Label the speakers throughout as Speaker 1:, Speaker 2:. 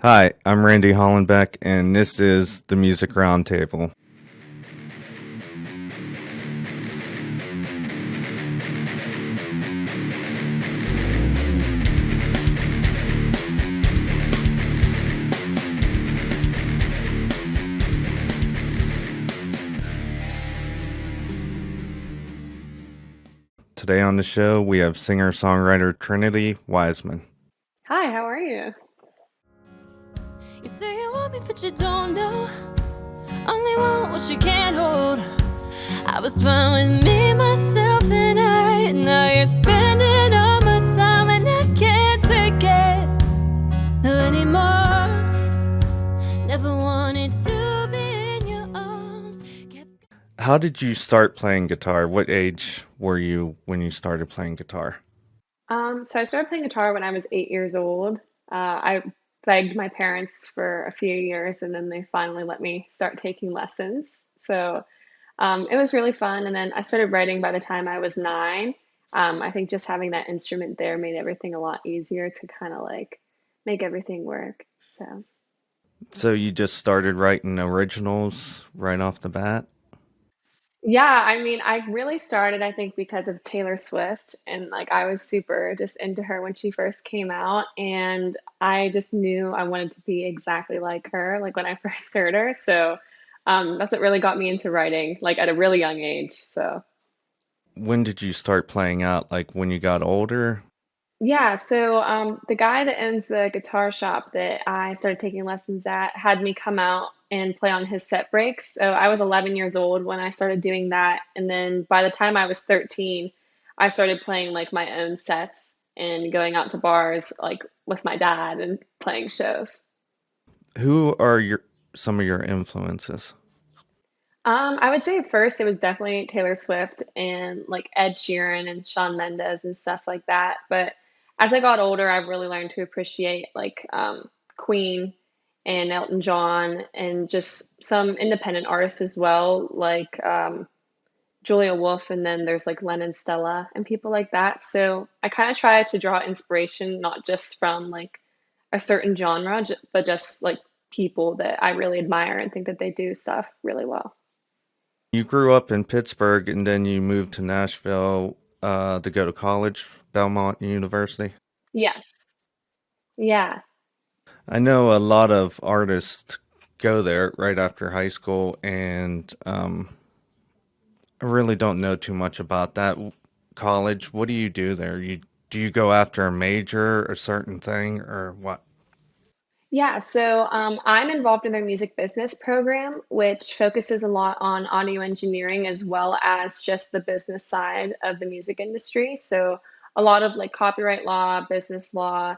Speaker 1: Hi, I'm Randy Hollenbeck, and this is the Music Roundtable. Today on the show, we have singer-songwriter Trinity Wiseman.
Speaker 2: Hi, how are you?
Speaker 3: You say you want me, but you don't know. Only want what you can't hold. I was fine with me, myself, and I. Now you're spending all my time, and I can't take it anymore. Never wanted to be in your arms.
Speaker 1: How did you start playing guitar? What age were you when you started playing guitar?
Speaker 2: So I started playing guitar when I was 8 years old. I begged my parents for a few years, and then they finally let me start taking lessons. So it was really fun. And then I started writing by the time I was 9. I think just having that instrument there made everything a lot easier to kind of like make everything work. So.
Speaker 1: So you just started writing originals right off the bat?
Speaker 2: Yeah, I mean, I really started, I think, because of Taylor Swift, and like I was super just into her when she first came out, and I just knew I wanted to be exactly like her, like when I first heard her. So that's what really got me into writing, like at a really young age. So
Speaker 1: When did you start playing out? Like when you got older?
Speaker 2: yeah, so the guy that owns the guitar shop that I started taking lessons at had me come out and play on his set breaks. So I was 11 years old when I started doing that. And then by the time I was 13, I started playing like my own sets and going out to bars like with my dad and playing shows.
Speaker 1: Who are your some of your influences?
Speaker 2: I would say at first it was definitely Taylor Swift and like Ed Sheeran and Shawn Mendes and stuff like that. But as I got older, I've really learned to appreciate like Queen and Elton John and just some independent artists as well, like Julia Wolf, and then there's like Lennon Stella and people like that. So I kind of try to draw inspiration not just from like a certain genre, but just like people that I really admire and think that they do stuff really well.
Speaker 1: You grew up in Pittsburgh and then you moved to Nashville to go to college, Belmont University.
Speaker 2: Yes. Yeah.
Speaker 1: I know a lot of artists go there right after high school, and I really don't know too much about that college. What do you do there? Do you go after a major, a certain thing, or what?
Speaker 2: Yeah. So I'm involved in their music business program, which focuses a lot on audio engineering as well as just the business side of the music industry. So a lot of like copyright law, business law,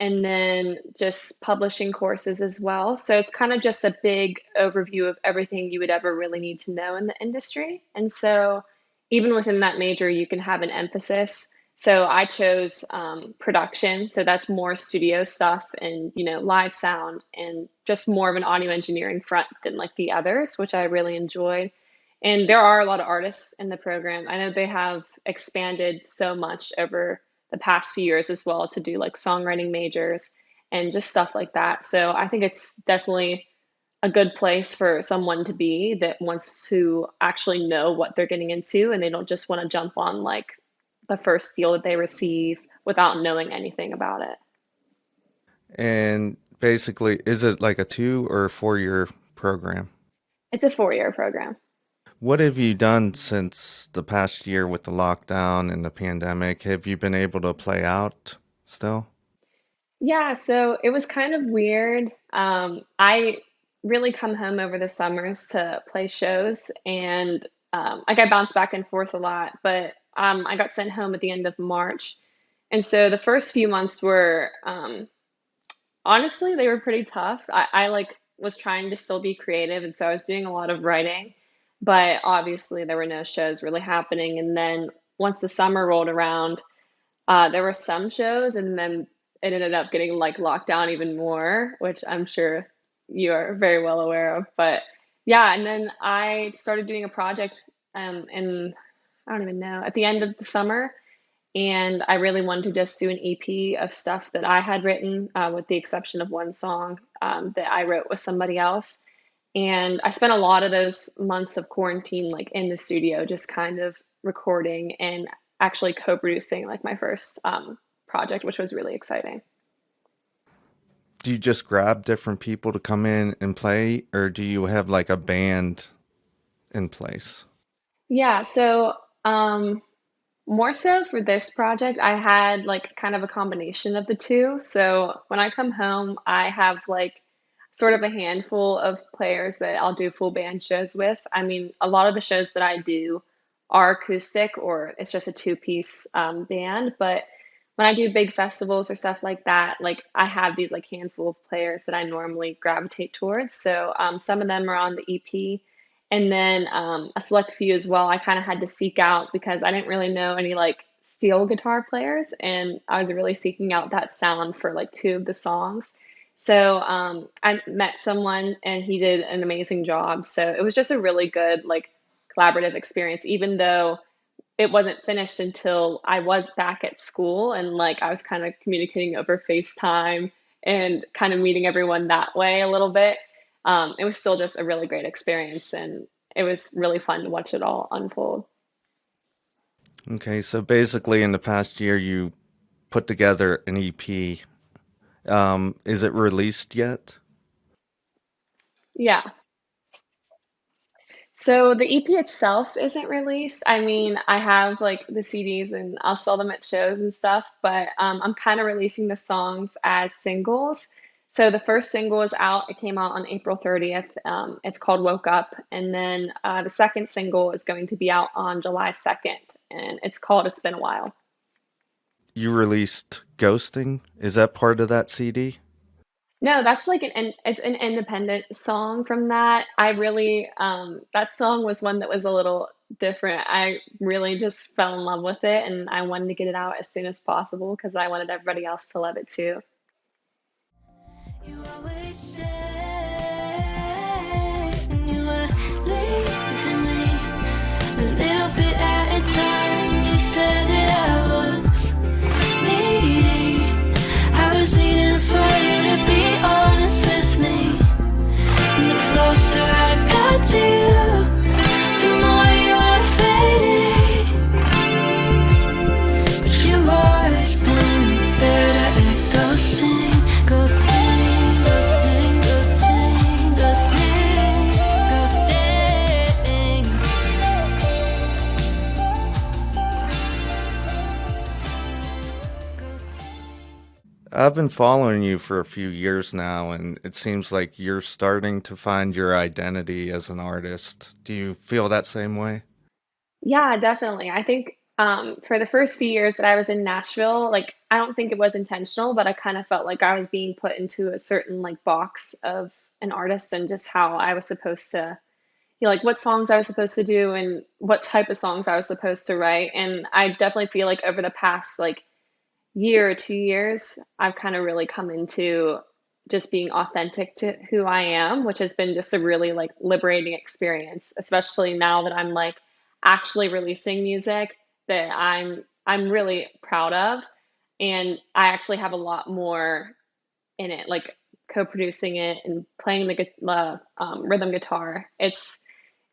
Speaker 2: and then just publishing courses as well. So it's kind of just a big overview of everything you would ever really need to know in the industry. And so even within that major, you can have an emphasis. So I chose production. So that's more studio stuff and, live sound and just more of an audio engineering front than like the others, which I really enjoyed. And there are a lot of artists in the program. I know they have expanded so much over the past few years as well to do like songwriting majors and just stuff like that. So I think it's definitely a good place for someone to be that wants to actually know what they're getting into and they don't just want to jump on like the first deal that they receive without knowing anything about it.
Speaker 1: And basically, is it like a 2 or 4 year program?
Speaker 2: It's a 4 year program.
Speaker 1: What have you done since the past year with the lockdown and the pandemic? Have you been able to play out still?
Speaker 2: Yeah, so it was kind of weird. I really come home over the summers to play shows, and like I bounce back and forth a lot. But I got sent home at the end of March, and so the first few months were honestly they were pretty tough. I like was trying to still be creative, and so I was doing a lot of writing, but obviously there were no shows really happening. And then once the summer rolled around, there were some shows, and then it ended up getting like locked down even more, which I'm sure you are very well aware of. But yeah, and then I started doing a project in I don't even know at the end of the summer, and I really wanted to just do an EP of stuff that I had written, with the exception of one song that I wrote with somebody else. And I spent a lot of those months of quarantine, like in the studio, just kind of recording and actually co-producing like my first project, which was really exciting.
Speaker 1: Do you just grab different people to come in and play, or do you have like a band in place?
Speaker 2: Yeah, so more so for this project, I had like kind of a combination of the two. So when I come home, I have like sort of a handful of players that I'll do full band shows with. I mean, a lot of the shows that I do are acoustic or it's just a two-piece band, but when I do big festivals or stuff like that, like I have these like handful of players that I normally gravitate towards. So some of them are on the EP, and then a select few as well. I kind of had to seek out because I didn't really know any like steel guitar players, and I was really seeking out that sound for like two of the songs. So I met someone, and he did an amazing job. So it was just a really good like collaborative experience, even though it wasn't finished until I was back at school and like I was kind of communicating over FaceTime and kind of meeting everyone that way a little bit. It was still just a really great experience, and it was really fun to watch it all unfold.
Speaker 1: Okay, so basically in the past year you put together an EP. Is it released yet?
Speaker 2: Yeah. So the EP itself isn't released. I mean, I have like the CDs and I'll sell them at shows and stuff, but I'm kind of releasing the songs as singles. So the first single is out. It came out on April 30th. It's called Woke Up. And then the second single is going to be out on July 2nd, and it's called It's Been a While.
Speaker 1: You released Ghosting. Is that part of that CD?
Speaker 2: No, that's like it's an independent song from that. I really that song was one that was a little different. I really just fell in love with it, and I wanted to get it out as soon as possible because I wanted everybody else to love it too.
Speaker 3: You always say, and you were leaving me a little bit at a time. You said that I was needing for you to be honest with me. And the closer I got to you, the more you are fading. But you've always been better at ghosting, ghosting, ghosting, ghosting, ghosting, ghosting.
Speaker 1: I've been following you for a few years now, and it seems like you're starting to find your identity as an artist. Do you feel that same way?
Speaker 2: Yeah, definitely. I think for the first few years that I was in Nashville, like I don't think it was intentional, but I kind of felt like I was being put into a certain like box of an artist and just how I was supposed to, like what songs I was supposed to do and what type of songs I was supposed to write. And I definitely feel like over the past like year or 2 years, I've kind of really come into just being authentic to who I am, which has been just a really like liberating experience, especially now that I'm like actually releasing music that I'm really proud of. And I actually have a lot more in it, like co-producing it and playing the rhythm guitar. It's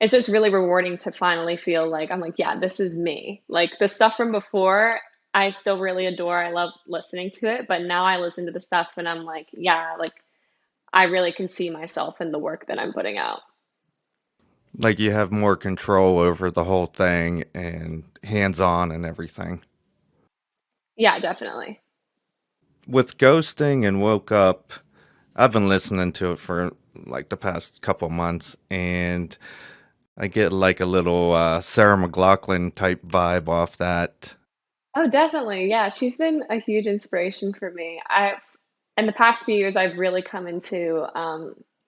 Speaker 2: just really rewarding to finally feel like I'm like, yeah, this is me. Like the stuff from before, I still really adore. I love listening to it, but now I listen to the stuff and I'm like, yeah, like I really can see myself in the work that I'm putting out.
Speaker 1: Like you have more control over the whole thing and hands-on and everything.
Speaker 2: Yeah, definitely.
Speaker 1: With Ghosting and Woke Up, I've been listening to it for like the past couple months, and I get like a little Sarah McLachlan type vibe off that.
Speaker 2: Oh, definitely. Yeah, she's been a huge inspiration for me. I've in the past few years, I've really come into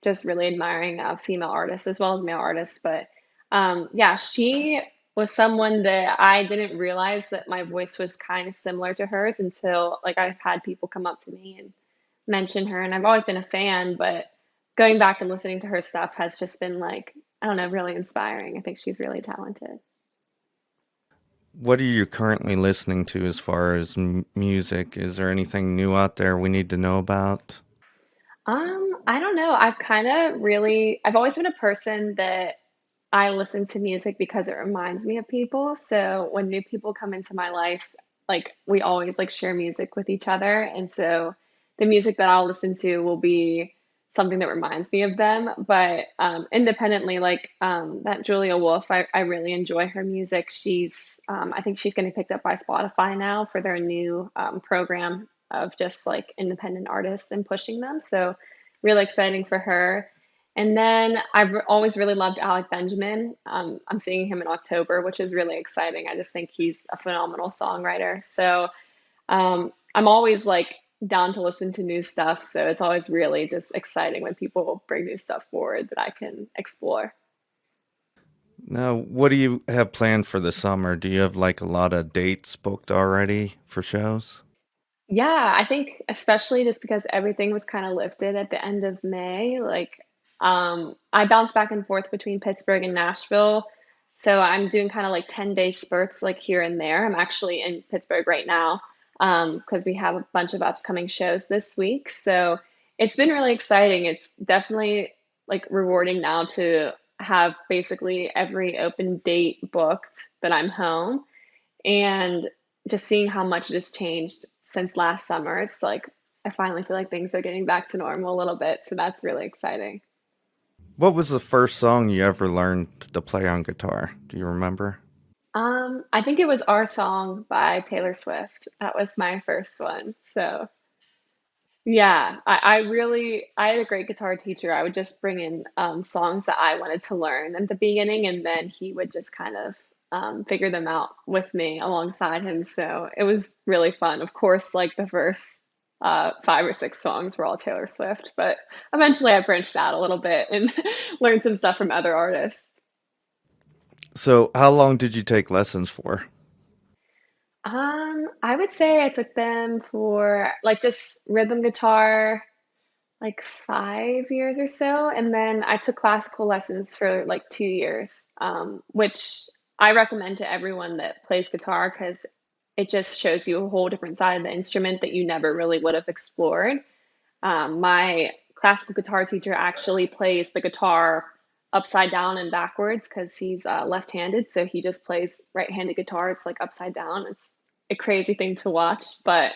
Speaker 2: just really admiring female artists as well as male artists. But yeah, she was someone that I didn't realize that my voice was kind of similar to hers until like I've had people come up to me and mention her, and I've always been a fan. But going back and listening to her stuff has just been like I don't know, really inspiring. I think she's really talented.
Speaker 1: What are you currently listening to as far as music? Is there anything new out there we need to know about?
Speaker 2: I don't know. I've always been a person that I listen to music because it reminds me of people. So when new people come into my life, like we always like share music with each other. And so the music that I'll listen to will be something that reminds me of them. But independently, that Julia Wolf, I really enjoy her music. I think she's getting picked up by Spotify now for their new program of just like independent artists and pushing them. So really exciting for her. And then always really loved Alec Benjamin. I'm seeing him in October, which is really exciting. I just think he's a phenomenal songwriter. So I'm always like down to listen to new stuff. So it's always really just exciting when people bring new stuff forward that I can explore.
Speaker 1: Now, what do you have planned for the summer? Do you have like a lot of dates booked already for shows?
Speaker 2: Yeah, I think especially just because everything was kind of lifted at the end of May, I bounce back and forth between Pittsburgh and Nashville. So I'm doing kind of like 10-day spurts like here and there. I'm actually in Pittsburgh right now because we have a bunch of upcoming shows this week. So it's been really exciting. It's definitely like rewarding now to have basically every open date booked that I'm home and just seeing how much it has changed since last summer. It's like I finally feel like things are getting back to normal a little bit, so that's really exciting.
Speaker 1: What was the first song you ever learned to play on guitar? Do you remember?
Speaker 2: I think it was Our Song by Taylor Swift. That was my first one. So yeah, I had a great guitar teacher. I would just bring in songs that I wanted to learn at the beginning, and then he would just kind of figure them out with me alongside him. So it was really fun. Of course, like the first five or six songs were all Taylor Swift, but eventually I branched out a little bit and learned some stuff from other artists.
Speaker 1: So, how long did you take lessons for?
Speaker 2: I would say I took them for like just rhythm guitar like 5 years or so. And then I took classical lessons for like 2 years, which I recommend to everyone that plays guitar because it just shows you a whole different side of the instrument that you never really would have explored. My classical guitar teacher actually plays the guitar upside down and backwards because he's left-handed, so he just plays right-handed guitars like upside down. It's a crazy thing to watch, but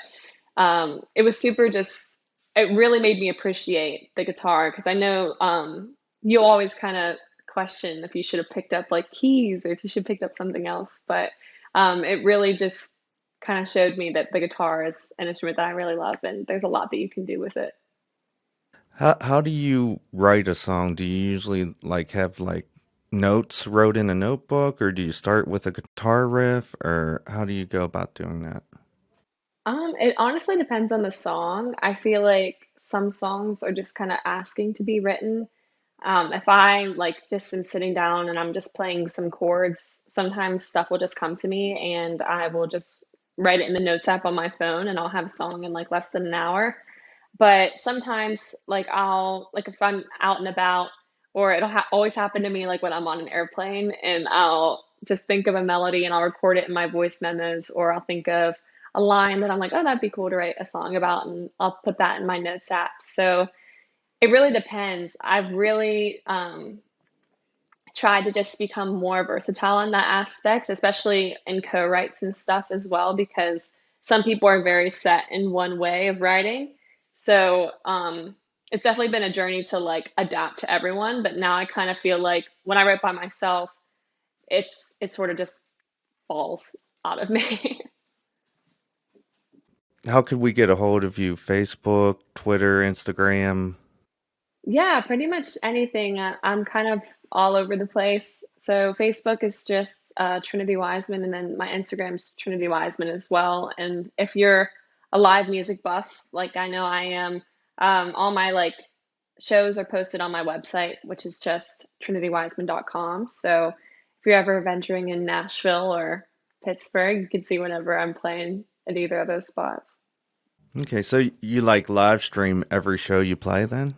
Speaker 2: it was super just it really made me appreciate the guitar because I know you always kind of question if you should have picked up like keys or if you should have picked up something else, but it really just kind of showed me that the guitar is an instrument that I really love and there's a lot that you can do with it.
Speaker 1: How do you write a song? Do you usually like have like notes wrote in a notebook, or do you start with a guitar riff, or how do you go about doing that?
Speaker 2: It honestly depends on the song. I feel like some songs are just kind of asking to be written. If I like just am sitting down and I'm just playing some chords, sometimes stuff will just come to me and I will just write it in the notes app on my phone and I'll have a song in like less than an hour. But sometimes, like if I'm out and about, or always happen to me like when I'm on an airplane and I'll just think of a melody and I'll record it in my voice memos, or I'll think of a line that I'm like, oh, that'd be cool to write a song about, and I'll put that in my notes app. So it really depends. I've really tried to just become more versatile in that aspect, especially in co-writes and stuff as well, because some people are very set in one way of writing. So it's definitely been a journey to like adapt to everyone. But now I kind of feel like when I write by myself, it sort of just falls out of me.
Speaker 1: How could we get a hold of you? Facebook, Twitter, Instagram?
Speaker 2: Yeah, pretty much anything. I'm kind of all over the place. So Facebook is just Trinity Wiseman, and then my Instagram's Trinity Wiseman as well. And if you're a live music buff, like I know I am, all my like shows are posted on my website, which is just trinitywiseman.com. So if you're ever venturing in Nashville or Pittsburgh, you can see whenever I'm playing at either of those spots.
Speaker 1: Okay, so you like live stream every show you play then?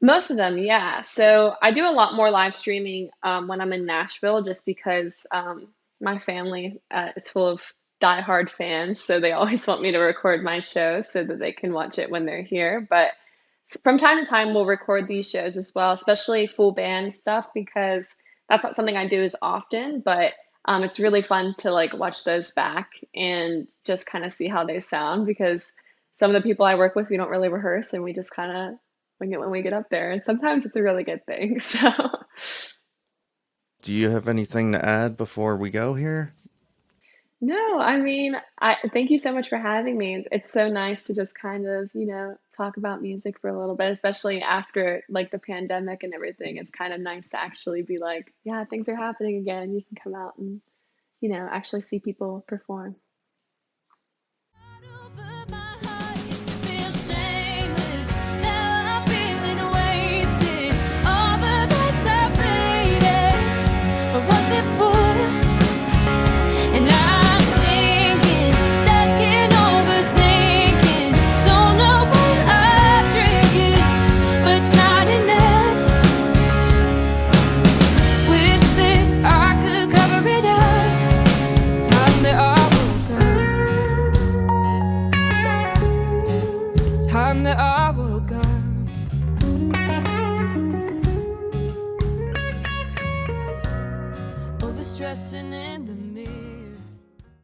Speaker 2: Most of them, yeah. So I do a lot more live streaming when I'm in Nashville, just because my family is full of diehard fans, so they always want me to record my shows so that they can watch it when they're here. But from time to time, we'll record these shows as well, especially full band stuff, because that's not something I do as often. But it's really fun to like watch those back and just kind of see how they sound, because some of the people I work with, we don't really rehearse and we just kind of wing it when we get up there. And sometimes it's a really good thing. So.
Speaker 1: Do you have anything to add before we go here?
Speaker 2: No, I mean, I thank you so much for having me. It's so nice to just kind of, talk about music for a little bit, especially after like the pandemic and everything. It's kind of nice to actually be like, yeah, things are happening again. You can come out and, actually see people perform.
Speaker 3: That I woke up. Overstressing in the